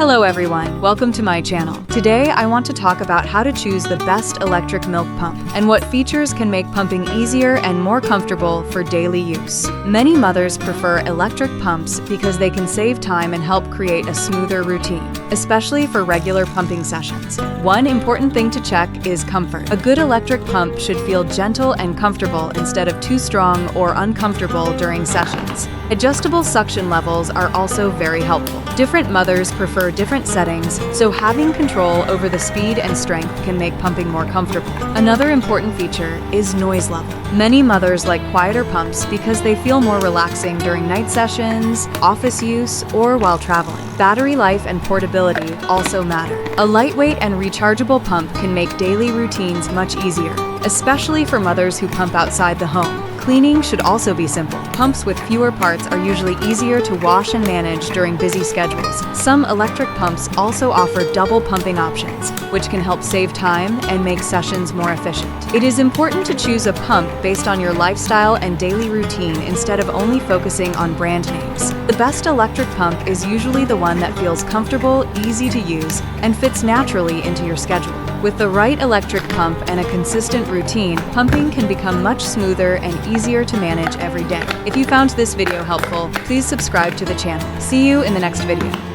Hello everyone, welcome to my channel. Today I want to talk about how to choose the best electric milk pump and what features can make pumping easier and more comfortable for daily use. Many mothers prefer electric pumps because they can save time and help create a smoother routine, especially for regular pumping sessions. One important thing to check is comfort. A good electric pump should feel gentle and comfortable instead of too strong or uncomfortable during sessions. Adjustable suction levels are also very helpful. Different mothers prefer different settings, so having control over the speed and strength can make pumping more comfortable. Another important feature is noise level. Many mothers like quieter pumps because they feel more relaxing during night sessions, office use, or while traveling. Battery life and portability also matter. A lightweight and rechargeable pump can make daily routines much easier, especially for mothers who pump outside the home. Cleaning should also be simple. Pumps with fewer parts are usually easier to wash and manage during busy schedules. Some electric pumps also offer double pumping options, which can help save time and make sessions more efficient. It is important to choose a pump based on your lifestyle and daily routine instead of only focusing on brand names. The best electric pump is usually the one that feels comfortable, easy to use, and fits naturally into your schedule. With the right electric pump and a consistent routine, pumping can become much smoother and easier to manage every day. If you found this video helpful, please subscribe to the channel. See you in the next video.